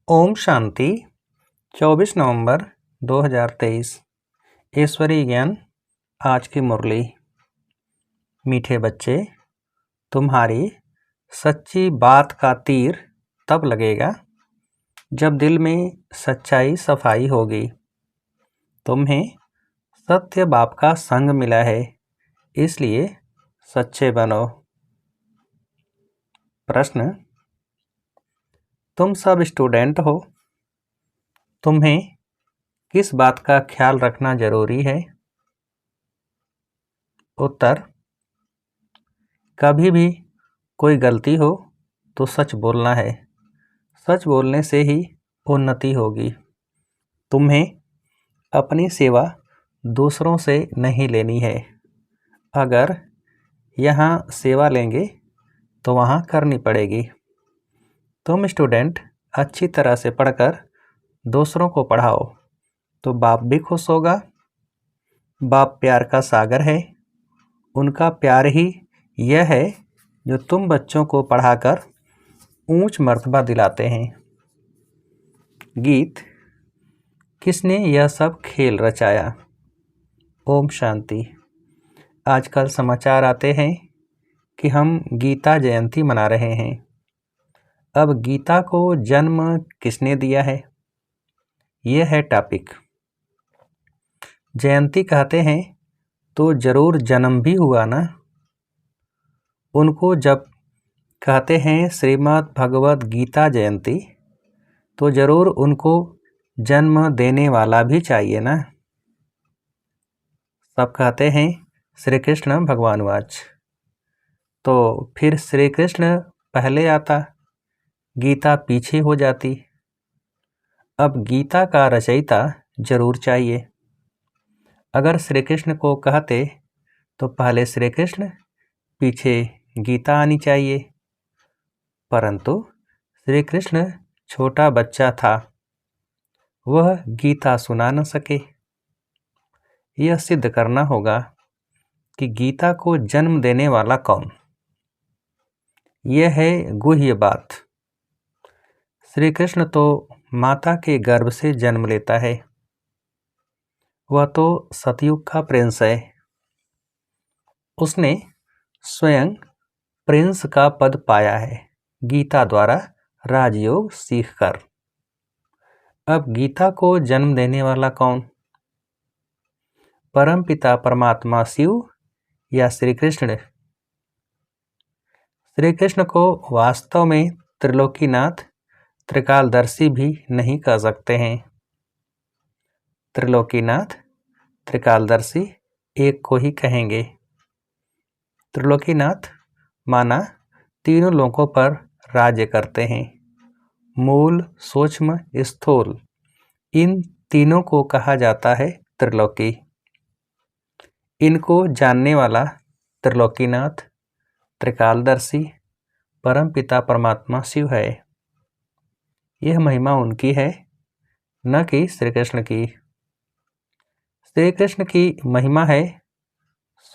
ओम शांति 24 नवंबर 2023 ईश्वरीय ज्ञान। आज की मुरली। मीठे बच्चे, तुम्हारी सच्ची बात का तीर तब लगेगा जब दिल में सच्चाई सफाई होगी। तुम्हें सत्य बाप का संग मिला है, इसलिए सच्चे बनो। प्रश्न: तुम सब स्टूडेंट हो, तुम्हें किस बात का ख्याल रखना जरूरी है? उत्तर: कभी भी कोई गलती हो तो सच बोलना है। सच बोलने से ही उन्नति होगी। तुम्हें अपनी सेवा दूसरों से नहीं लेनी है। अगर यहाँ सेवा लेंगे तो वहाँ करनी पड़ेगी। तुम स्टूडेंट अच्छी तरह से पढ़कर दूसरों को पढ़ाओ तो बाप भी खुश होगा। बाप प्यार का सागर है। उनका प्यार ही यह है जो तुम बच्चों को पढ़ाकर ऊंच मर्तबा दिलाते हैं। गीत: किसने यह सब खेल रचाया? ओम शांति। आजकल समाचार आते हैं कि हम गीता जयंती मना रहे हैं। अब गीता को जन्म किसने दिया है, यह है टॉपिक। जयंती कहते हैं तो जरूर जन्म भी हुआ ना। उनको जब कहते हैं श्रीमद् भगवद गीता जयंती तो जरूर उनको जन्म देने वाला भी चाहिए ना। सब कहते हैं श्री कृष्ण भगवानुवाच, तो फिर श्री कृष्ण पहले आता, गीता पीछे हो जाती। अब गीता का रचयिता जरूर चाहिए। अगर श्री कृष्ण को कहते तो पहले श्री कृष्ण, पीछे गीता आनी चाहिए। परंतु श्री कृष्ण छोटा बच्चा था, वह गीता सुना न सके। यह सिद्ध करना होगा कि गीता को जन्म देने वाला कौन। यह है गुह्य बात। श्री कृष्ण तो माता के गर्भ से जन्म लेता है। वह तो सतयुग का प्रिंस है। उसने स्वयं प्रिंस का पद पाया है गीता द्वारा राजयोग सीखकर। अब गीता को जन्म देने वाला कौन? परमपिता परमात्मा शिव या श्री कृष्ण? श्री कृष्ण को वास्तव में त्रिलोकीनाथ, त्रिकालदर्शी भी नहीं कह सकते हैं। त्रिलोकीनाथ, त्रिकालदर्शी एक को ही कहेंगे। त्रिलोकीनाथ माना तीनों लोकों पर राज्य करते हैं। मूल, सूक्ष्म, स्थूल, इन तीनों को कहा जाता है त्रिलोकी। इनको जानने वाला त्रिलोकीनाथ, त्रिकालदर्शी, परमपिता परमात्मा शिव है। यह महिमा उनकी है, न कि श्री कृष्ण की। श्री कृष्ण की महिमा है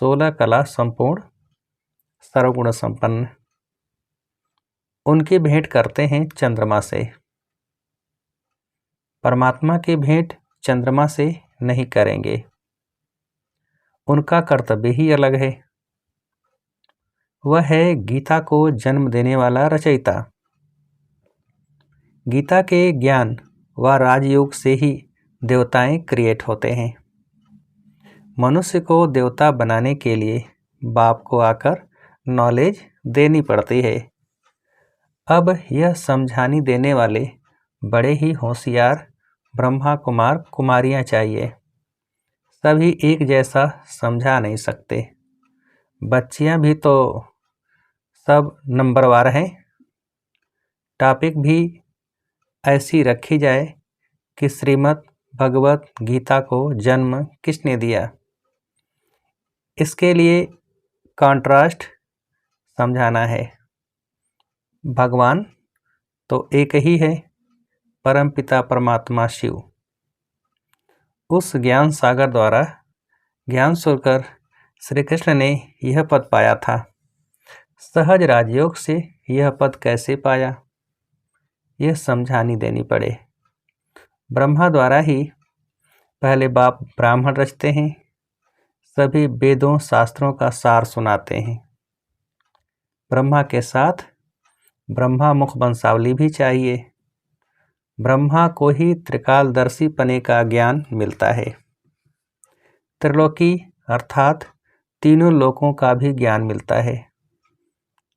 16 कला संपूर्ण, सर्वगुण संपन्न। उनकी भेंट करते हैं चंद्रमा से। परमात्मा की भेंट चंद्रमा से नहीं करेंगे। उनका कर्तव्य ही अलग है। वह है गीता को जन्म देने वाला रचयिता। गीता के ज्ञान व राजयोग से ही देवताएं क्रिएट होते हैं। मनुष्य को देवता बनाने के लिए बाप को आकर नॉलेज देनी पड़ती है। अब यह समझानी देने वाले बड़े ही होशियार ब्रह्मा कुमार कुमारियां चाहिए। सभी एक जैसा समझा नहीं सकते। बच्चियां भी तो सब नंबरवार हैं। टॉपिक भी ऐसी रखी जाए कि श्रीमद् भगवत गीता को जन्म किसने दिया। इसके लिए कॉन्ट्रास्ट समझाना है। भगवान तो एक ही है, परमपिता परमात्मा शिव। उस ज्ञान सागर द्वारा ज्ञान सुनकर श्री कृष्ण ने यह पद पाया था। सहज राजयोग से यह पद कैसे पाया? यह समझानी देनी पड़े। ब्रह्मा द्वारा ही पहले बाप ब्राह्मण रचते हैं, सभी वेदों शास्त्रों का सार सुनाते हैं। ब्रह्मा के साथ ब्रह्मा मुख वंशावली भी चाहिए। ब्रह्मा को ही त्रिकालदर्शी पने का ज्ञान मिलता है। त्रिलोकी अर्थात तीनों लोकों का भी ज्ञान मिलता है।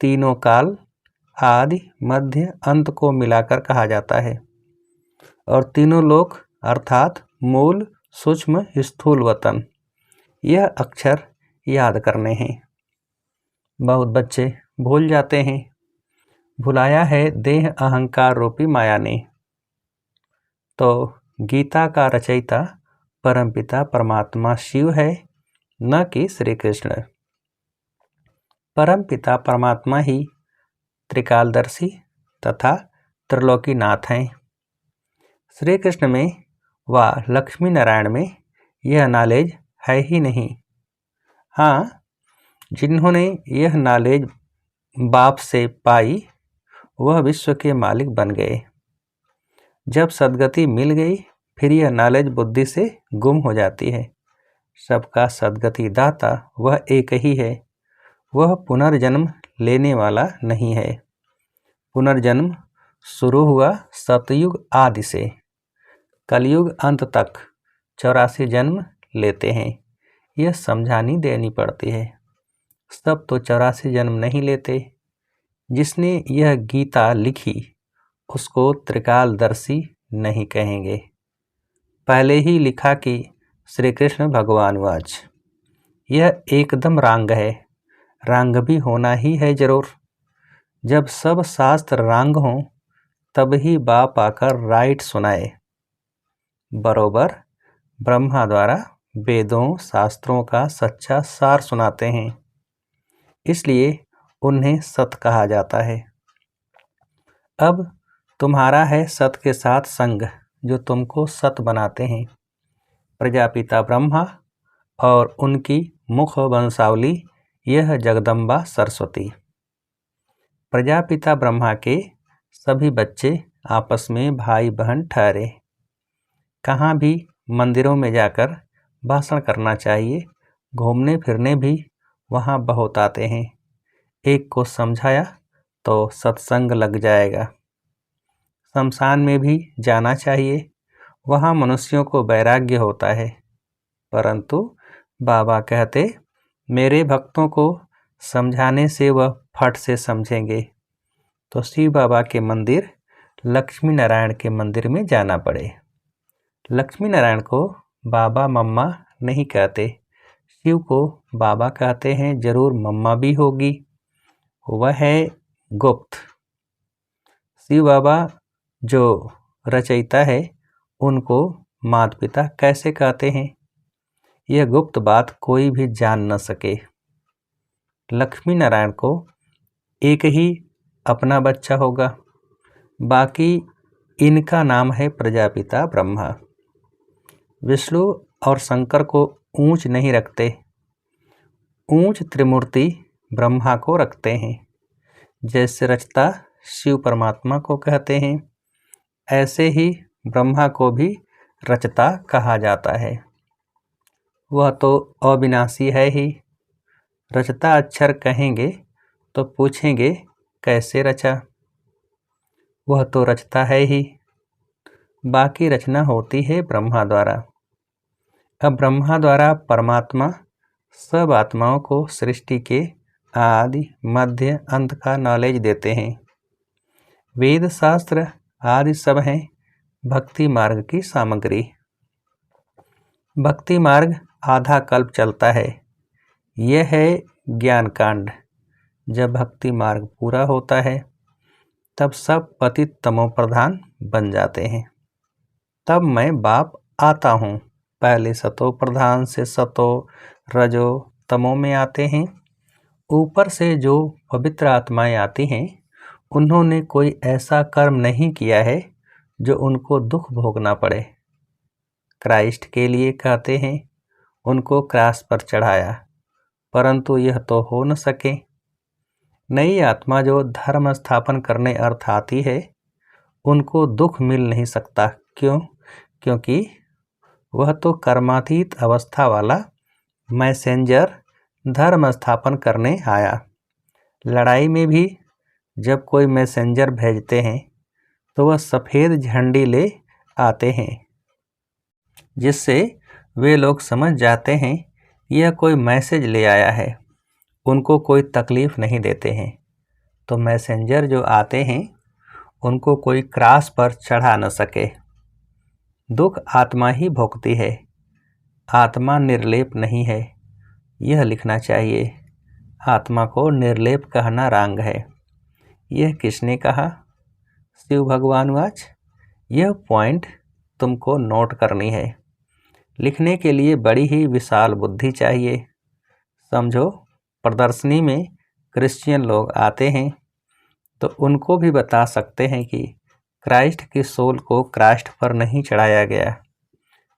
तीनों काल आदि मध्य अंत को मिलाकर कहा जाता है। और तीनों लोक अर्थात मूल सूक्ष्म स्थूल वतन, यह अक्षर याद करने हैं। बहुत बच्चे भूल जाते हैं। भुलाया है देह अहंकार रूपी माया ने। तो गीता का रचयिता परमपिता परमात्मा शिव है, न कि श्री कृष्ण। परमपिता परमात्मा ही त्रिकालदर्शी तथा त्रिलोकीनाथ हैं। श्री कृष्ण में व लक्ष्मी नारायण में यह नॉलेज है ही नहीं। हाँ, जिन्होंने यह नॉलेज बाप से पाई वह विश्व के मालिक बन गए। जब सद्गति मिल गई फिर यह नॉलेज बुद्धि से गुम हो जाती है। सबका सद्गति दाता वह एक ही है। वह पुनर्जन्म लेने वाला नहीं है। पुनर्जन्म शुरू हुआ सतयुग आदि से, कलयुग अंत तक 84 जन्म लेते हैं। यह समझानी देनी पड़ती है। सब तो 84 जन्म नहीं लेते। जिसने यह गीता लिखी उसको त्रिकालदर्शी नहीं कहेंगे। पहले ही लिखा कि श्री कृष्ण भगवान वाच। यह एकदम रांग है। रांग भी होना ही है जरूर। जब सब शास्त्र रांग हों तब ही बाप आकर राइट सुनाए। बरोबर ब्रह्मा द्वारा वेदों शास्त्रों का सच्चा सार सुनाते हैं, इसलिए उन्हें सत कहा जाता है। अब तुम्हारा है सत के साथ संग जो तुमको सत बनाते हैं। प्रजापिता ब्रह्मा और उनकी मुख वंशावली यह जगदम्बा सरस्वती। प्रजापिता ब्रह्मा के सभी बच्चे आपस में भाई बहन ठहरे। कहाँ भी मंदिरों में जाकर भाषण करना चाहिए। घूमने फिरने भी वहाँ बहुत आते हैं। एक को समझाया तो सत्संग लग जाएगा। शमशान में भी जाना चाहिए। वहाँ मनुष्यों को वैराग्य होता है। परंतु बाबा कहते मेरे भक्तों को समझाने से वह फट से समझेंगे। तो शिव बाबा के मंदिर लक्ष्मी नारायण के मंदिर में जाना पड़े। लक्ष्मी नारायण को बाबा मम्मा नहीं कहते। शिव को बाबा कहते हैं, जरूर मम्मा भी होगी। वह है गुप्त। शिव बाबा जो रचयिता है उनको माता पिता कैसे कहते हैं, यह गुप्त बात कोई भी जान न सके। लक्ष्मी नारायण को एक ही अपना बच्चा होगा, बाकी इनका नाम है प्रजापिता ब्रह्मा। विष्णु और शंकर को ऊंच नहीं रखते, ऊंच त्रिमूर्ति ब्रह्मा को रखते हैं। जैसे रचता शिव परमात्मा को कहते हैं, ऐसे ही ब्रह्मा को भी रचता कहा जाता है। वह तो अविनाशी है ही। रचता अक्षर कहेंगे तो पूछेंगे कैसे रचा। वह तो रचता है ही। बाकी रचना होती है ब्रह्मा द्वारा। अब ब्रह्मा द्वारा परमात्मा सब आत्माओं को सृष्टि के आदि मध्य अंत का नॉलेज देते हैं। वेद शास्त्र आदि सब हैं भक्ति मार्ग की सामग्री। भक्ति मार्ग आधा कल्प चलता है। यह है ज्ञान कांड। जब भक्ति मार्ग पूरा होता है तब सब पतित तमो प्रधान बन जाते हैं। तब मैं बाप आता हूँ। पहले सतो प्रधान से सतो रजो तमो में आते हैं। ऊपर से जो पवित्र आत्माएं आती हैं उन्होंने कोई ऐसा कर्म नहीं किया है जो उनको दुख भोगना पड़े। क्राइस्ट के लिए कहते हैं उनको क्रॉस पर चढ़ाया, परंतु यह तो हो न सके। नई आत्मा जो धर्म स्थापन करने अर्थ आती है उनको दुख मिल नहीं सकता। क्यों? क्योंकि वह तो कर्मातीत अवस्था वाला मैसेंजर धर्म स्थापन करने आया। लड़ाई में भी जब कोई मैसेंजर भेजते हैं तो वह सफ़ेद झंडी ले आते हैं, जिससे वे लोग समझ जाते हैं यह कोई मैसेज ले आया है, उनको कोई तकलीफ़ नहीं देते हैं। तो मैसेंजर जो आते हैं उनको कोई क्रॉस पर चढ़ा न सके। दुख आत्मा ही भोगती है, आत्मा निर्लेप नहीं है, यह लिखना चाहिए। आत्मा को निर्लेप कहना रंग है। यह किसने कहा? शिव भगवानुवाच। यह पॉइंट तुमको नोट करनी है। लिखने के लिए बड़ी ही विशाल बुद्धि चाहिए। समझो, प्रदर्शनी में क्रिश्चियन लोग आते हैं तो उनको भी बता सकते हैं कि क्राइस्ट की सोल को क्राइस्ट पर नहीं चढ़ाया गया,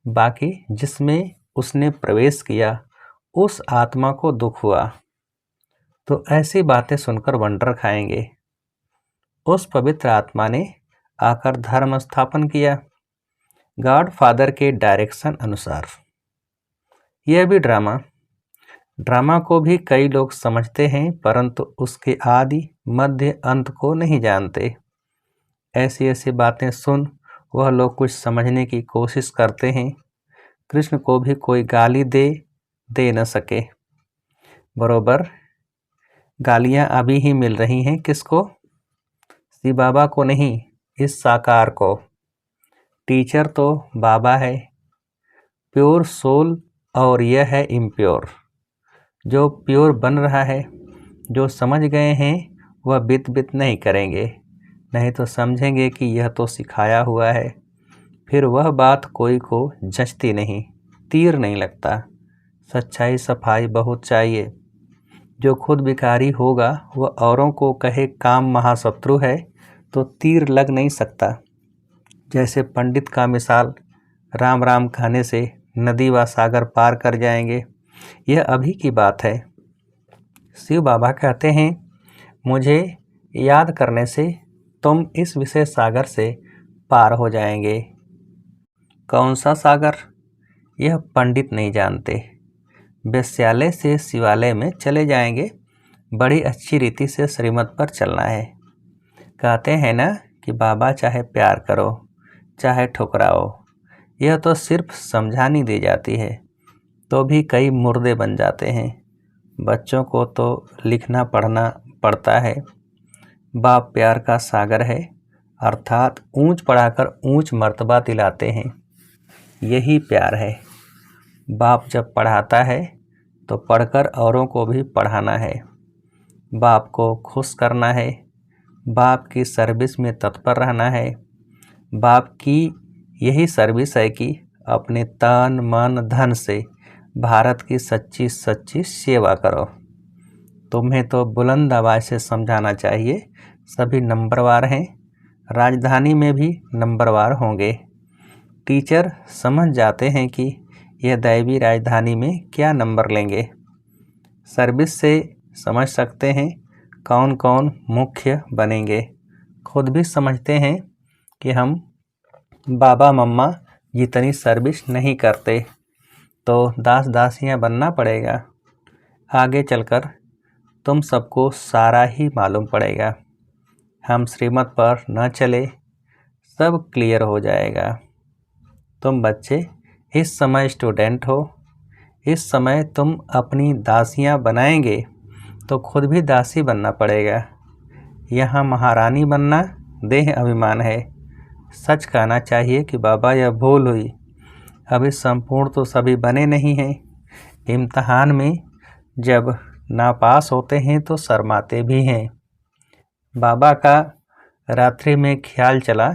बाकी जिसमें उसने प्रवेश किया उस आत्मा को दुख हुआ। तो ऐसी बातें सुनकर वंडर खाएंगे। उस पवित्र आत्मा ने आकर धर्म स्थापन किया गॉड फादर के डायरेक्शन अनुसार। यह भी ड्रामा को भी कई लोग समझते हैं, परंतु उसके आदि मध्य अंत को नहीं जानते। ऐसी ऐसी बातें सुन वह लोग कुछ समझने की कोशिश करते हैं। कृष्ण को भी कोई गाली दे न सके। बरोबर गालियां अभी ही मिल रही हैं। किसको? शिव बाबा को नहीं, इस साकार को। टीचर तो बाबा है, प्योर सोल, और यह है इम्प्योर। जो प्योर बन रहा है, जो समझ गए हैं, वह बित नहीं करेंगे, नहीं तो समझेंगे कि यह तो सिखाया हुआ है। फिर वह बात कोई को जचती नहीं, तीर नहीं लगता। सच्चाई सफाई बहुत चाहिए। जो खुद भिखारी होगा वह औरों को कहे काम महाशत्रु है तो तीर लग नहीं सकता। जैसे पंडित का मिसाल राम राम कहने से नदी व सागर पार कर जाएंगे, यह अभी की बात है। शिव बाबा कहते हैं, मुझे याद करने से तुम इस विशेष सागर से पार हो जाएंगे। कौन सा सागर? यह पंडित नहीं जानते। वेश्यालय से शिवालय में चले जाएंगे। बड़ी अच्छी रीति से श्रीमत पर चलना है। कहते हैं ना कि बाबा चाहे प्यार करो चाहे ठुकराओ, यह तो सिर्फ समझानी दी जाती है, तो भी कई मुर्दे बन जाते हैं। बच्चों को तो लिखना पढ़ना पड़ता है। बाप प्यार का सागर है, अर्थात ऊंच पढ़ाकर ऊंच मर्तबा दिलाते हैं, यही प्यार है। बाप जब पढ़ाता है तो पढ़कर औरों को भी पढ़ाना है। बाप को खुश करना है, बाप की सर्विस में तत्पर रहना है। बाप की यही सर्विस है कि अपने तन मन धन से भारत की सच्ची सच्ची सेवा करो। तुम्हें तो बुलंद आवाज़ से समझाना चाहिए। सभी नंबरवार हैं, राजधानी में भी नंबरवार होंगे। टीचर समझ जाते हैं कि यह दैवी राजधानी में क्या नंबर लेंगे। सर्विस से समझ सकते हैं कौन कौन मुख्य बनेंगे। खुद भी समझते हैं कि हम बाबा मम्मा जितनी सर्विस नहीं करते, तो दास दासियाँ बनना पड़ेगा। आगे चलकर तुम सबको सारा ही मालूम पड़ेगा। हम श्रीमत पर न चले, सब क्लियर हो जाएगा। तुम बच्चे इस समय स्टूडेंट हो, इस समय तुम अपनी दासियाँ बनाएंगे तो खुद भी दासी बनना पड़ेगा। यहाँ महारानी बनना देह अभिमान है। सच कहना चाहिए कि बाबा यह भूल हुई, अभी संपूर्ण तो सभी बने नहीं हैं। इम्तहान में जब नापास होते हैं तो शर्माते भी हैं। बाबा का रात्रि में ख्याल चला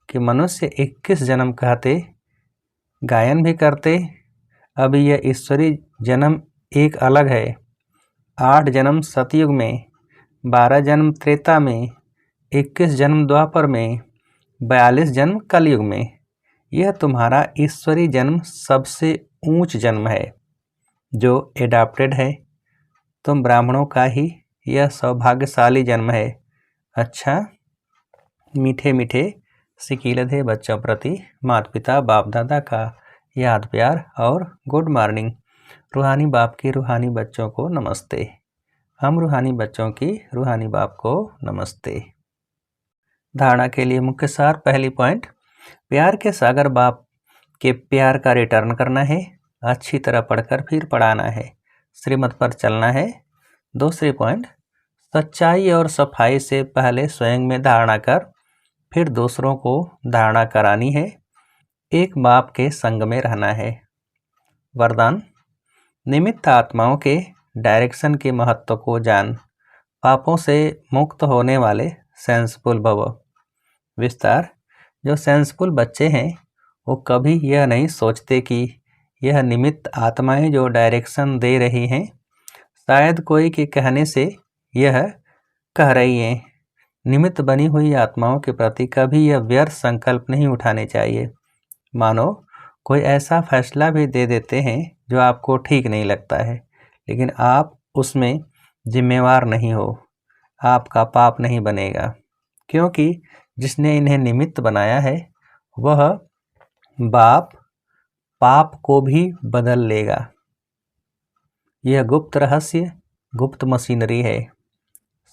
कि मनुष्य 21 जन्म कहते, गायन भी करते। अभी यह ईश्वरी जन्म एक अलग है। 8 जन्म सतयुग में, 12 जन्म त्रेता में, 21 जन्म द्वापर में, 42 जन्म कलयुग में। यह तुम्हारा ईश्वरी जन्म सबसे ऊंच जन्म है जो एडाप्टेड है। तुम ब्राह्मणों का ही यह सौभाग्यशाली जन्म है। अच्छा, मीठे मीठे सिकीलधे बच्चों प्रति माता पिता बाप दादा का याद प्यार और गुड मॉर्निंग। रूहानी बाप की रूहानी बच्चों को नमस्ते। हम रूहानी बच्चों की रूहानी बाप को नमस्ते। धारणा के लिए मुख्य सार। पहली पॉइंट, प्यार के सागर बाप के प्यार का रिटर्न करना है, अच्छी तरह पढ़कर फिर पढ़ाना है, श्रीमत पर चलना है। दूसरी पॉइंट, सच्चाई और सफाई से पहले स्वयं में धारणा कर फिर दूसरों को धारणा करानी है, एक बाप के संग में रहना है। वरदान, निमित्त आत्माओं के डायरेक्शन के महत्व को जान, पापों से मुक्त होने वाले सेंसफुल भव। विस्तार, जो सेंसफुल बच्चे हैं वो कभी यह नहीं सोचते कि यह निमित्त आत्माएं जो डायरेक्शन दे रही हैं, शायद कोई के कहने से यह कह रही हैं। निमित्त बनी हुई आत्माओं के प्रति कभी यह व्यर्थ संकल्प नहीं उठाने चाहिए। मानो कोई ऐसा फैसला भी दे देते हैं जो आपको ठीक नहीं लगता है, लेकिन आप उसमें जिम्मेवार नहीं हो, आपका पाप नहीं बनेगा, क्योंकि जिसने इन्हें निमित्त बनाया है वह बाप पाप को भी बदल लेगा। यह गुप्त रहस्य, गुप्त मशीनरी है।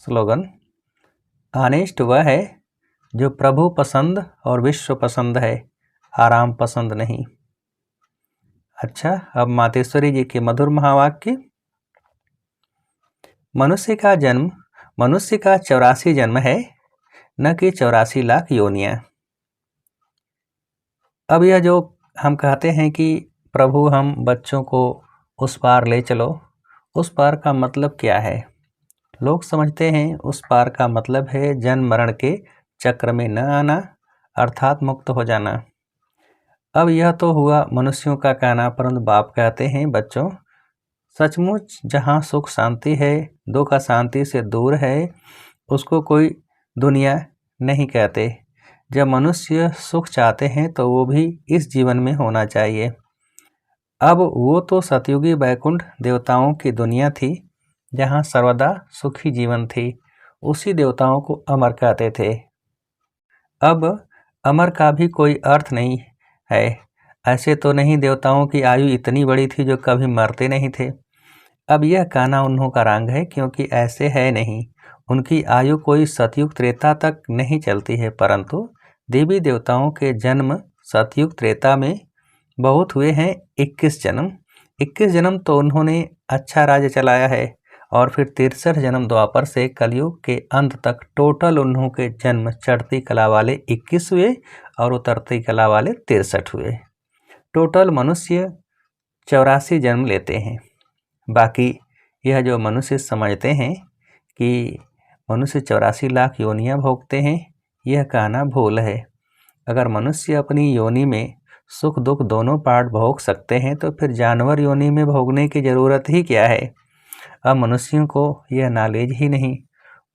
स्लोगन, ऑनेस्ट वह है जो प्रभु पसंद और विश्व पसंद है, आराम पसंद नहीं। अच्छा, अब मातेश्वरी जी के मधुर महावाक्य। मनुष्य का जन्म मनुष्य का 84 जन्म है, न कि 84 लाख योनियां। अब यह जो हम कहते हैं कि प्रभु हम बच्चों को उस पार ले चलो, उस पार का मतलब क्या है? लोग समझते हैं उस पार का मतलब है जन्म मरण के चक्र में न आना, अर्थात मुक्त हो जाना। अब यह तो हुआ मनुष्यों का कहना, परंतु बाप कहते हैं बच्चों, सचमुच जहाँ सुख शांति है, दुख अशांति से दूर है, उसको कोई दुनिया नहीं कहते। जब मनुष्य सुख चाहते हैं तो वो भी इस जीवन में होना चाहिए। अब वो तो सतयुगी वैकुंठ देवताओं की दुनिया थी जहाँ सर्वदा सुखी जीवन थी, उसी देवताओं को अमर कहते थे। अब अमर का भी कोई अर्थ नहीं है। ऐसे तो नहीं देवताओं की आयु इतनी बड़ी थी जो कभी मरते नहीं थे। अब यह कहना उन्हों का रंग है, क्योंकि ऐसे है नहीं। उनकी आयु कोई सतयुग त्रेता तक नहीं चलती है, परंतु देवी देवताओं के जन्म सतयुग त्रेता में बहुत हुए हैं, 21 जन्म। 21 जन्म तो उन्होंने अच्छा राज्य चलाया है, और फिर 63 जन्म द्वापर से कलयुग के अंत तक टोटल उन्हों के जन्म चढ़ती कला वाले 21 हुए और उतरती कला वाले 63 हुए। टोटल मनुष्य 84 जन्म लेते हैं। बाकी यह जो मनुष्य समझते हैं कि मनुष्य 84 लाख योनियां भोगते हैं, यह कहना भूल है। अगर मनुष्य अपनी योनि में सुख दुख दोनों पार्ट भोग सकते हैं तो फिर जानवर योनि में भोगने की ज़रूरत ही क्या है? अब मनुष्यों को यह नॉलेज ही नहीं।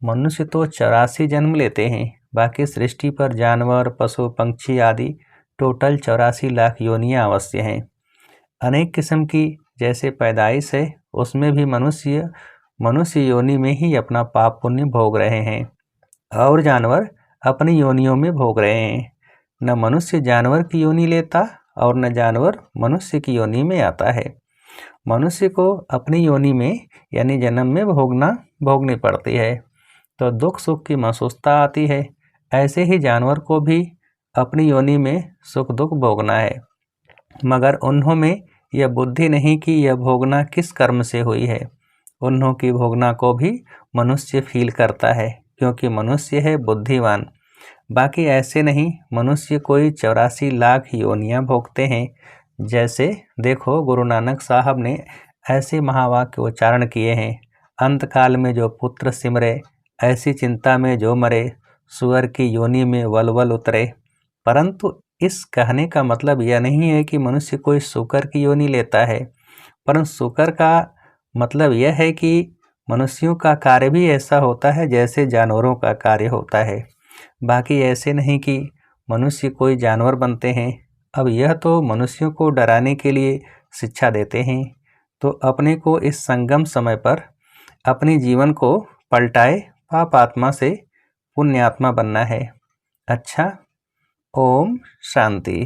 मनुष्य तो 84 जन्म लेते हैं, बाकी सृष्टि पर जानवर पशु पक्षी आदि टोटल 84 लाख योनियाँ अवश्य हैं। अनेक किस्म की जैसे पैदाइश है, उसमें भी मनुष्य योनि में ही अपना पाप पुण्य भोग रहे हैं, और जानवर अपनी योनियों में भोग रहे हैं। न मनुष्य जानवर की योनि लेता और न जानवर मनुष्य की योनि में आता है। मनुष्य को अपनी योनि में यानी जन्म में भोगनी पड़ती है, तो दुख सुख की महसूसता आती है। ऐसे ही जानवर को भी अपनी योनि में सुख दुख भोगना है, मगर उन्हों में यह बुद्धि नहीं कि यह भोगना किस कर्म से हुई है। उन्हों की भोगना को भी मनुष्य फील करता है, क्योंकि मनुष्य है बुद्धिवान। बाकी ऐसे नहीं, मनुष्य कोई 84 लाख योनियां भोगते हैं। जैसे देखो, गुरु नानक साहब ने ऐसे महावाक्य उच्चारण किए हैं, अंतकाल में जो पुत्र सिमरे, ऐसी चिंता में जो मरे, सुअर की योनि में वलवल उतरे। परंतु इस कहने का मतलब यह नहीं है कि मनुष्य कोई सूकर की योनि लेता है, परंतु सूकर का मतलब यह है कि मनुष्यों का कार्य भी ऐसा होता है जैसे जानवरों का कार्य होता है। बाकी ऐसे नहीं कि मनुष्य कोई जानवर बनते हैं। अब यह तो मनुष्यों को डराने के लिए शिक्षा देते हैं, तो अपने को इस संगम समय पर अपने जीवन को पलटाए पाप आत्मा से पुण्यात्मा बनना है। अच्छा, ओम शांति।